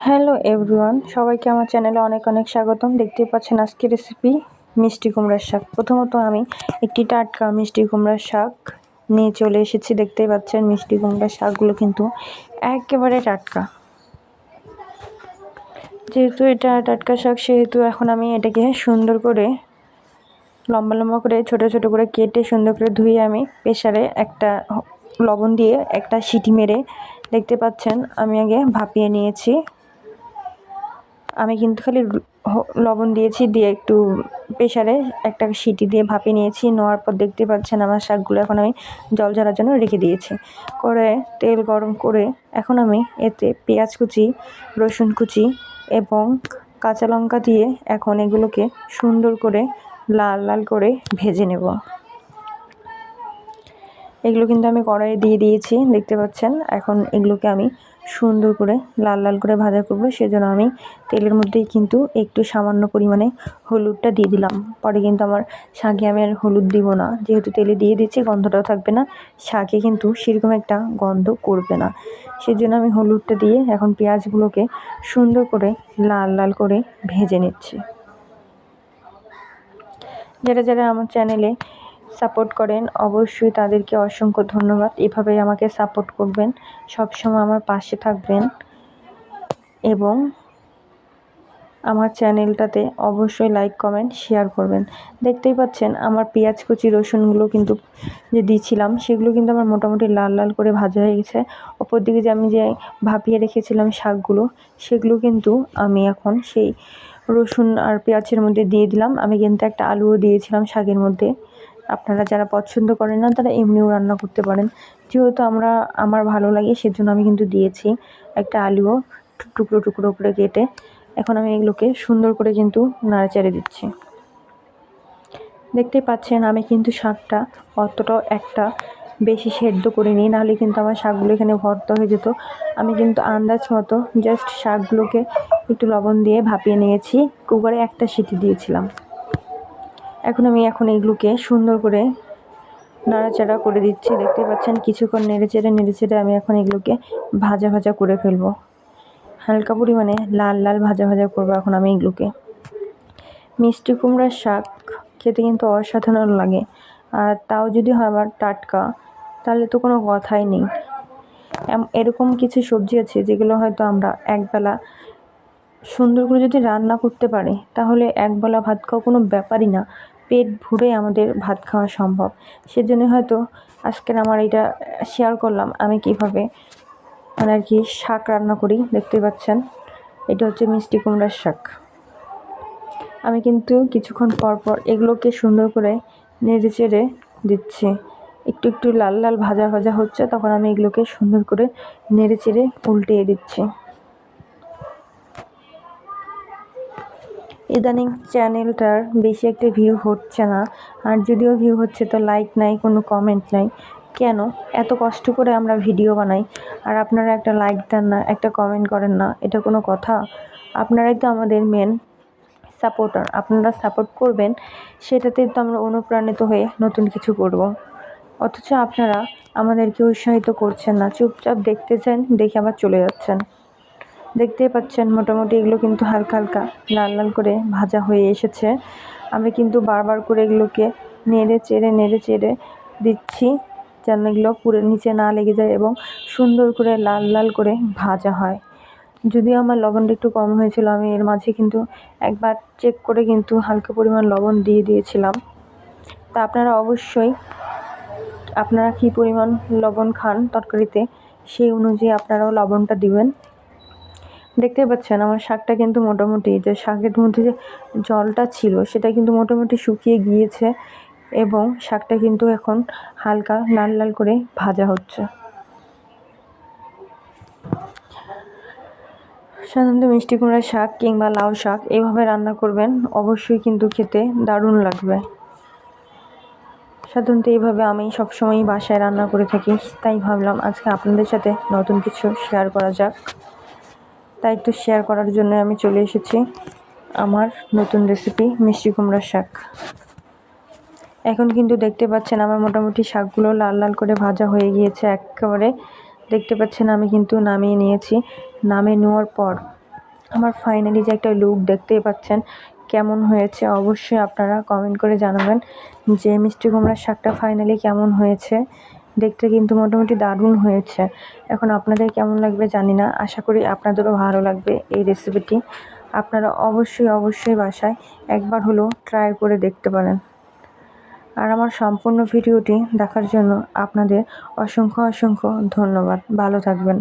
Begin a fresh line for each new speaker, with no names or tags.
Hello everyone, সবাইকে আমার চ্যানেলে অনেক অনেক স্বাগতম। দেখতেই পাচ্ছেন আজকের রেসিপি মিষ্টি কুমড়ার শাক। প্রথমত আমি একটি টাটকা মিষ্টি কুমড়ার শাক নিয়ে চলে এসেছি। দেখতেই পাচ্ছেন মিষ্টি কুমড়ার শাকগুলো কিন্তু একেবারে টাটকা। যেহেতু এটা টাটকা শাক সেহেতু এখন আমি এটাকে সুন্দর করে লম্বা লম্বা করে ছোট ছোট করে কেটে সুন্দর করে ধুয়ে আমি প্রেসারে একটা লবণ দিয়ে একটা সিটি মেরে, দেখতে পাচ্ছেন আমি আগে ভাপিয়ে নিয়েছি। আমি কিন্তু খালি লবণ দিয়েছি, দিয়ে একটু প্রেসারে একটা সিটি দিয়ে ভাপিয়ে নিয়েছি। নেওয়ার পর দেখতে পাচ্ছেন আমার শাকগুলো এখন আমি জল ঝরার জন্য রেখে দিয়েছি। করে তেল গরম করে এখন আমি এতে পেঁয়াজ কুচি, রসুন কুচি এবং কাঁচা লঙ্কা দিয়ে এখন এগুলোকে সুন্দর করে লাল লাল করে ভেজে নেব। এগুলো কিন্তু আমি কড়াইয়ে দিয়ে দিয়েছি, দেখতে পাচ্ছেন। এখন এগুলোকে আমি সুন্দর করে লাল লাল করে ভাজা করব, সেজন্য আমি তেলের মধ্যেই কিন্তু একটু সামান্য পরিমাণে হলুদটা দিয়ে দিলাম। পরে কিন্তু আমার শাকে আমি আর হলুদ দিব না, যেহেতু তেলে দিয়ে দিচ্ছি গন্ধটাও থাকবে না, শাকে কিন্তু সেরকম একটা গন্ধ করবে না। সেজন্য আমি হলুদটা দিয়ে এখন পেঁয়াজগুলোকে সুন্দর করে লাল লাল করে ভেজে নিচ্ছি। যারা যারা আমার চ্যানেলে সাপোর্ট করেন অবশ্যই তাদেরকে অসংখ্য ধন্যবাদ। এভাবেই আমাকে সাপোর্ট করবেন, সবসময় আমার পাশে থাকবেন এবং আমার চ্যানেলটাতে অবশ্যই লাইক কমেন্ট শেয়ার করবেন। দেখতেই পাচ্ছেন আমার পেঁয়াজ কুচি রসুনগুলো কিন্তু যে দিয়েছিলাম সেগুলো কিন্তু আমার মোটামুটি লাল লাল করে ভাজা হয়ে গেছে। অপর দিকে যে আমি যে ভাপিয়ে রেখেছিলাম শাকগুলো, সেগুলো কিন্তু আমি এখন সেই রসুন আর পেঁয়াজের মধ্যে দিয়ে দিলাম। আমি কিন্তু একটা আলুও দিয়েছিলাম শাকের মধ্যে। আপনারা যারা পছন্দ করেন না তারা এমনিও রান্না করতে পারেন, যেহেতু আমার ভালো লাগে সেজন্য আমি কিন্তু দিয়েছি একটা আলুও টুকরো টুকরো করে কেটে। এখন আমি এগুলোকে সুন্দর করে কিন্তু নাড়াচাড়ে দিচ্ছি। দেখতে পাচ্ছেন আমি কিন্তু শাকটা অতটাও একটা বেশি সেদ্ধ করে নিই, নাহলে কিন্তু আমার শাকগুলো এখানে ভর্তা হয়ে যেত। আমি কিন্তু আন্দাজ মতো জাস্ট শাকগুলোকে একটু লবণ দিয়ে ভাপিয়ে নিয়েছি, কুকারে একটা সিটি দিয়েছিলাম। এখন এগুলোকে সুন্দর করে নাড়াচাড়া করে দিচ্ছি। দেখতে পাচ্ছেন কিছুক্ষণ নেড়ে চেড়ে আমি এখন এগুলোকে ভাজা ভাজা করে ফেলবো। হালকা পরিমাণে লাল লাল ভাজা ভাজা করবো এখন আমি এগুলোকে। মিষ্টি কুমড়ার শাক খেতে কিন্তু অসাধারণ লাগে, আর তাও যদি হয় আবার টাটকা, তাহলে তো কোনো কথাই নেই। এরকম কিছু সবজি আছে যেগুলো হয়তো আমরা একবেলা সুন্দর করে যদি রান্না করতে পারি তাহলে একবেলা ভাত খাওয়া কোনো ব্যাপারই না, পেট ভরে আমাদের ভাত খাওয়া সম্ভব। সেজন্য হয়তো আজকের আমার এটা শেয়ার করলাম আমি কীভাবে আর কি শাক রান্না করি। দেখতে পাচ্ছেন এটা হচ্ছে মিষ্টি কুমড়ার শাক। আমি কিন্তু কিছুক্ষণ পর পর এগুলোকে সুন্দর করে নেড়ে চেড়ে দিচ্ছি। একটু একটু লাল লাল ভাজা ভাজা হচ্ছে, তখন আমি এগুলোকে সুন্দর করে নেড়ে চেড়ে উল্টিয়ে দিচ্ছি। ইদানিং চ্যানেলটার বেশি একটা ভিউ হচ্ছে না, আর যদিও ভিউ হচ্ছে তো লাইক নাই, কোনো কমেন্ট নাই। কেন এত কষ্ট করে আমরা ভিডিও বানাই আর আপনারা একটা লাইক দেন না, একটা কমেন্ট করেন না? এটা কোনো কথা? আপনারাই তো আমাদের মেন সাপোর্টার। আপনারা সাপোর্ট করবেন, সেটাতেই তো আমরা অনুপ্রাণিত হয়ে নতুন কিছু করব। অথচ আপনারা আমাদেরকে উৎসাহিত করছেন না, চুপচাপ দেখতেছেন, দেখে আবার চলে যাচ্ছেন। দেখতেই পাচ্ছেন মোটামুটি এগুলো কিন্তু হালকা হালকা লাল লাল করে ভাজা হয়ে এসেছে। আমি কিন্তু বারবার করে এগুলোকে নেড়ে চেড়ে দিচ্ছি, যেন এগুলো পুরো নিচে না লেগে যায় এবং সুন্দর করে লাল লাল করে ভাজা হয়। যদিও আমার লবণটা একটু কম হয়েছিল, আমি এর মাঝে কিন্তু একবার চেক করে কিন্তু হালকা পরিমাণ লবণ দিয়ে দিয়েছিলাম। তা আপনারা অবশ্যই আপনারা কী পরিমাণ লবণ খান তরকারিতে সেই অনুযায়ী আপনারাও লবণটা দিবেন। দেখতে পাচ্ছেন আমার শাকটা কিন্তু মোটামুটি, যে শাকের মধ্যে যে জলটা ছিল সেটা কিন্তু মোটামুটি শুকিয়ে গিয়েছে এবং শাকটা কিন্তু এখন হালকা লাল লাল করে ভাজা হচ্ছে। সাধারণত মিষ্টি কুমড়ার শাক কিংবা লাউ শাক এভাবে রান্না করবেন, অবশ্যই কিন্তু খেতে দারুণ লাগবে। সাধারণত এইভাবে আমি সবসময়ই বাসায় রান্না করে থাকি, তাই ভাবলাম আজকে আপনাদের সাথে নতুন কিছু শেয়ার করা যাক। তাই একটু শেয়ার করার জন্য আমি চলে এসেছি আমার নতুন রেসিপি মিষ্টি কুমড়ার শাক। এখন কিন্তু দেখতে পাচ্ছেন আমার মোটামুটি শাকগুলো লাল লাল করে ভাজা হয়ে গিয়েছে একেবারে। দেখতে পাচ্ছেন আমি কিন্তু নামিয়ে নিয়েছি। নামিয়ে নেওয়ার পর আমার ফাইনালি যে একটা লুক দেখতেই পাচ্ছেন কেমন হয়েছে, অবশ্যই আপনারা কমেন্ট করে জানাবেন যে মিষ্টি কুমড়ার শাকটা ফাইনালি কেমন হয়েছে। দেখতে কিন্তু মোটামুটি দারুণ হয়েছে। এখন আপনাদের কেমন লাগবে জানি না, আশা করি আপনাদেরও ভালো লাগবে এই রেসিপিটি। আপনারা অবশ্যই বাসায় একবার হলেও ট্রাই করে দেখতে পারেন। আর আমার সম্পূর্ণ ভিডিওটি দেখার জন্য আপনাদের অসংখ্য ধন্যবাদ। ভালো থাকবেন।